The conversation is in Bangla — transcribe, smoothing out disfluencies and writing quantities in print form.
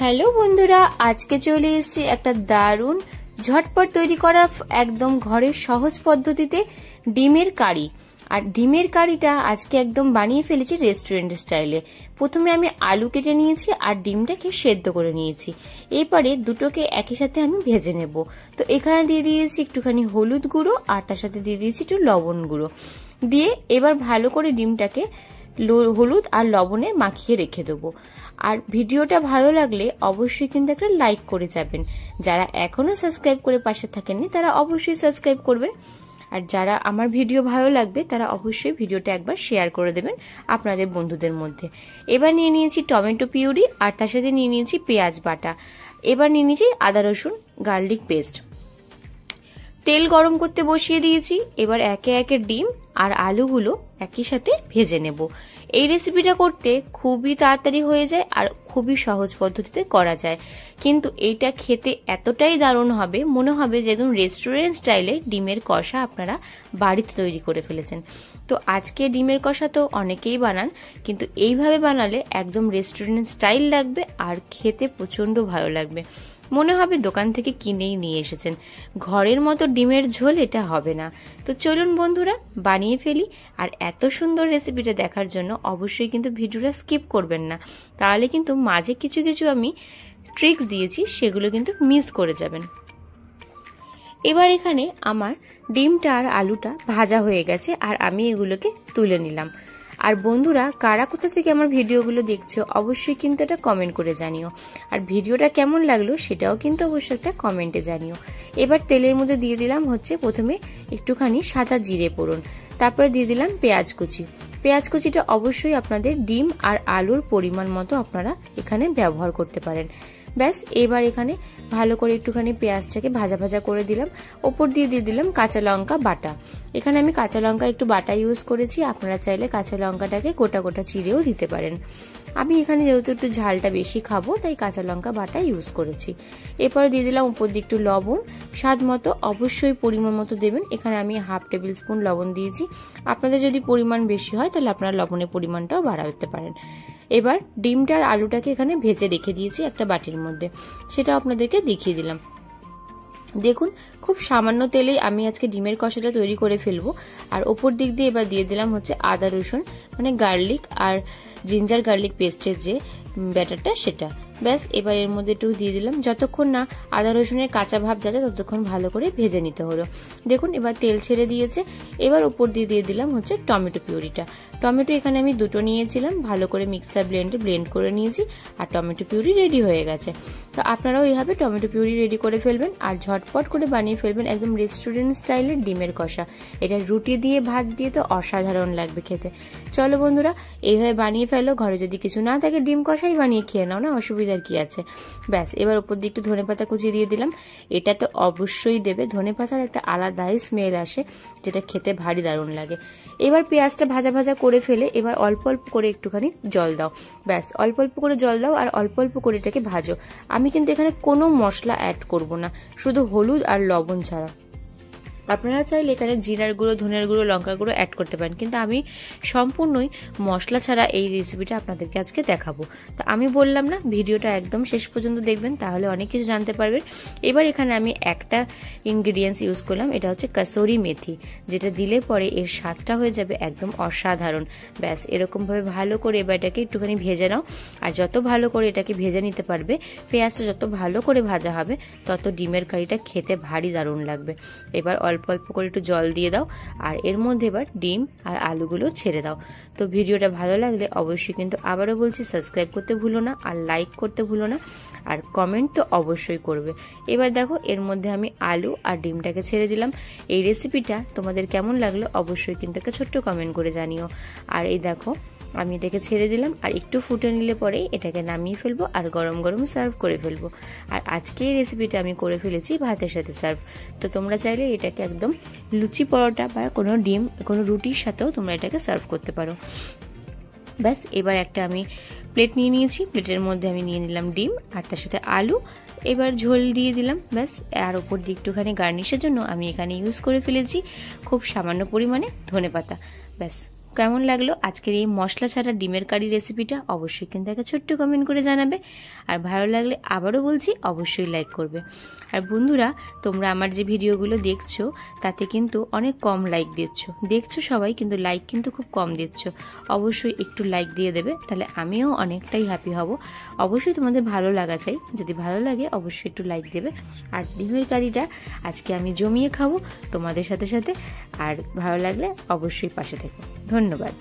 হ্যালো বন্ধুরা, আজকে চলে এসেছি একটা দারুণ ঝটপট তৈরি করা একদম ঘরের সহজ পদ্ধতিতে ডিমের কারি। আর ডিমের কারিটা আজকে একদম বানিয়ে ফেলেছি রেস্টুরেন্ট স্টাইলে। প্রথমে আমি আলু কেটে নিয়েছি আর ডিমটাকে সেদ্ধ করে নিয়েছি। এরপরে দুটোকে একই সাথে আমি ভেজে নেব। তো এখানে দিয়ে দিয়েছি একটুখানি হলুদ গুঁড়ো আর তার সাথে দিয়ে দিয়েছি একটু লবণ গুঁড়ো দিয়ে এবার ভালো করে ডিমটাকে হলুদ আর লবণে মাখিয়ে রেখে দেবো। আর ভিডিওটা ভালো লাগলে অবশ্যই কিন্তু একটা লাইক করে যাবেন। যারা এখনো সাবস্ক্রাইব করে পাশে থাকেননি তারা অবশ্যই সাবস্ক্রাইব করবেন। আর যারা আমার ভিডিও ভালো লাগবে তারা অবশ্যই ভিডিওটা একবার শেয়ার করে দেবেন আপনাদের বন্ধুদের মধ্যে। এবার নিয়ে নিয়েছি টমেটো পিউরি আর তার সাথে নিয়ে নিয়েছি পেঁয়াজ বাটা। এবার নিয়ে নিয়েছি আদা রসুন গার্লিক পেস্ট। তেল গরম করতে বসিয়ে দিয়েছি। এবার একে একে ডিম আর আলুগুলো একই সাথে ভেজে নেব। এই রেসিপিটা করতে খুবই তাড়াতাড়ি হয়ে যায় আর খুবই সহজ পদ্ধতিতে করা যায়, কিন্তু এইটা খেতে এতটাই দারুণ হবে, মনে হবে যে একদম রেস্টুরেন্ট স্টাইলে ডিমের কষা আপনারা বাড়িতে তৈরি করে ফেলেছেন। তো আজকে ডিমের কষা তো অনেকেই বানান, কিন্তু এইভাবে বানালে একদম রেস্টুরেন্ট স্টাইল লাগবে আর খেতে প্রচণ্ড ভালো লাগবে। মনে হবে দোকান থেকে কিনেই নিয়ে এসেছেন। ঘরের মতো ডিমের ঝোল এটা হবে না। তো চলুন বন্ধুরা বানিয়ে ফেলি। আর এত সুন্দর রেসিপিটা দেখার জন্য অবশ্যই কিন্তু ভিডিওটা স্কিপ করবেন না, তাহলে কিন্তু মাঝে কিছু কিছু আমি ট্রিক্স দিয়েছি সেগুলো কিন্তু মিস করে যাবেন। এবার এখানে আমার ডিমটা আর আলুটা ভাজা হয়ে গেছে আর আমি এগুলোকে তুলে নিলাম। আর বন্ধুরা কারা কোথা থেকে আমার ভিডিওগুলো দেখছো অবশ্যই কিন্তু এটা কমেন্ট করে জানিও। আর ভিডিওটা কেমন লাগলো সেটাও কিন্তু অবশ্যই একটা কমেন্টে জানিও। এবার তেলের মধ্যে দিয়ে দিলাম হচ্ছে প্রথমে একটুখানি সাদা জিরে ফোড়ন, তারপরে দিয়ে দিলাম পেঁয়াজ কুচি। পেঁয়াজ কুচিটা অবশ্যই আপনাদের ডিম আর আলুর পরিমাণ মতো আপনারা এখানে ব্যবহার করতে পারেন। ব্যাস এবার এখানে ভালো করে একটুখানি পেঁয়াজটাকে ভাজা ভাজা করে দিলাম। ওপর দিয়ে দিয়ে দিলাম কাঁচা লঙ্কা বাটা। এখানে আমি কাঁচা লঙ্কা একটু বাটা ইউজ করেছি, আপনারা চাইলে কাঁচা লঙ্কাটাকে গোটা গোটা চিড়েও দিতে পারেন। আমি এখানে যেহেতু একটু ঝালটা বেশি খাবো তাই কাঁচা লঙ্কা বাটা ইউজ করেছি। এরপরে দিয়ে দিলাম উপর দিয়ে একটু লবণ, স্বাদ মতো অবশ্যই পরিমাণ মতো দেবেন। এখানে আমি 1/2 টেবিল স্পুন লবণ দিয়েছি। আপনাদের যদি পরিমাণ বেশি হয় তাহলে আপনারা লবণের পরিমাণটাও বাড়াতে পারেন। এবার ডিমটা আর আলুটাকে এখানে ভেজে রেখে দিয়েছি একটা বাটির মধ্যে, সেটা আপনাদেরকে দেখিয়ে দিলাম। দেখুন খুব সামান্য তেলেই আমি আজকে ডিমের কষাটা তৈরি করে ফেলবো। আর ওপর দিক দিয়ে এবার দিয়ে দিলাম হচ্ছে আদা রসুন মানে গার্লিক আর জিঞ্জার গার্লিক পেস্টের যে ব্যাটারটা সেটা। ব্যাস এবার এর মধ্যে একটু দিয়ে দিলাম, যতক্ষণ না আদা রসুনের কাঁচা ভাব যাচ্ছে ততক্ষণ ভালো করে ভেজে নিতে হলো। দেখুন এবার তেল ছেড়ে দিয়েছে। এবার উপর দিয়ে দিয়ে দিলাম হচ্ছে টমেটো পিউরিটা। টমেটো এখানে আমি দুটো নিয়েছিলাম, ভালো করে মিক্সার ব্লেন্ডে ব্লেন্ড করে নিয়েছি আর টমেটো পিউরি রেডি হয়ে গেছে। তো আপনারাও এইভাবে টমেটো পিউরি রেডি করে ফেলবেন আর ঝটপট করে বানিয়ে ফেলবেন একদম রেস্টুরেন্ট স্টাইলের ডিমের কষা। এটা রুটি দিয়ে ভাত দিয়ে তো অসাধারণ লাগবে খেতে। চলো বন্ধুরা এইভাবে বানিয়ে ফেলো। ঘরে যদি কিছু না থাকে ডিম কষাই বানিয়ে খেয়ে নাও না, অসুবিধার কি আছে। ব্যাস এবার উপর দিয়ে একটু ধনেপাতা কুচিয়ে দিয়ে দিলাম। এটা তো অবশ্যই দেবে, ধনেপাতার একটা আলাদাই স্মেল আসে যেটা খেতে ভারী দারুণ লাগে। এবার পেঁয়াজটা ভাজা ভাজা করে ফেলে এবার অল্প অল্প করে একটুখানি জল দাও। ব্যাস অল্প অল্প করে জল দাও আর অল্প অল্প করে এটাকে ভাজো। আমি কিন্তু এখানে কোনো মশলা অ্যাড করব না, শুধু হলুদ আর লবণ ছাড়া। আপনারা চাইলে এখানে জিরার গুঁড়ো, ধনের গুঁড়ো, লঙ্কার গুঁড়ো অ্যাড করতে পারেন, কিন্তু আমি সম্পূর্ণই মশলা ছাড়া এই রেসিপিটা আপনাদেরকে আজকে দেখাবো। তো আমি বললাম না ভিডিওটা একদম শেষ পর্যন্ত দেখবেন, তাহলে অনেক কিছু জানতে পারবেন। এবার এখানে আমি একটা ইনগ্রিডিয়েন্টস ইউজ করলাম, এটা হচ্ছে কাসুরি মেথি, যেটা দিলে পরে এর স্বাদটা হয়ে যাবে একদম অসাধারণ। ব্যাস এরকমভাবে ভালো করে এবার এটাকে একটুখানি ভেজে নাও। আর যত ভালো করে এটাকে ভেজে নিতে পারবে, পেঁয়াজটা যত ভালো করে ভাজা হবে তত ডিমের কারিটা খেতে ভারী দারুণ লাগবে। এবার অল্প অল্প করে একটু জল দিয়ে দাও আর এর মধ্যে এবার ডিম আর আলুগুলো ছেড়ে দাও। তো ভিডিওটা ভালো লাগলে অবশ্যই কিন্তু আবারও বলছি সাবস্ক্রাইব করতে ভুলো না আর লাইক করতে ভুলো না আর কমেন্ট তো অবশ্যই করবে। এবার দেখো এর মধ্যে আমি আলু আর ডিমটাকে ছেড়ে দিলাম। এই রেসিপিটা তোমাদের কেমন লাগলো অবশ্যই কিন্তু একটা ছোট্ট কমেন্ট করে জানিও। আর এই দেখো আমি এটাকে ছেড়ে দিলাম আর একটু ফুটে নিলে পরেই এটাকে নামিয়ে ফেলবো আর গরম গরম সার্ভ করে ফেলবো। আর আজকে এই রেসিপিটা আমি করে ফেলেছি ভাতের সাথে সার্ভ। তো তোমরা চাইলে এটাকে একদম লুচি পরোটা বা কোনো রুটির সাথেও তোমরা এটাকে সার্ভ করতে পারো। ব্যাস এবার একটা আমি প্লেট নিয়ে নিয়েছি, প্লেটের মধ্যে আমি নিয়ে নিলাম ডিম আর তার সাথে আলু। এবার ঝোল দিয়ে দিলাম ব্যাস। আর ওপর দিয়ে একটুখানি গার্নিশের জন্য আমি এখানে ইউজ করে ফেলেছি খুব সামান্য পরিমাণে ধনেপাতা। ব্যাস কেমন লাগলো আজকের এই মশলা ছাড়া ডিমের কারি রেসিপিটা অবশ্যই কিন্তু একটা ছোট্ট কমেন্ট করে জানাবে। আর ভালো লাগলে আবারও বলছি অবশ্যই লাইক করবে। আর বন্ধুরা, তোমরা আমার যে ভিডিওগুলো দেখছো তাতে কিন্তু অনেক কম লাইক দেখছো সবাই, কিন্তু লাইক কিন্তু খুব কম দিচ্ছ। অবশ্যই একটু লাইক দিয়ে দেবে, তাহলে আমিও অনেকটাই হ্যাপি হব। অবশ্যই তোমাদের ভালো লাগা চাই, যদি ভালো লাগে অবশ্যই একটু লাইক দেবে। আর ডিমের কারিটা আজকে আমি জমিয়ে খাবো তোমাদের সাথে সাথে। আর ভালো লাগলে অবশ্যই পাশে থেকো। ধন্যবাদ।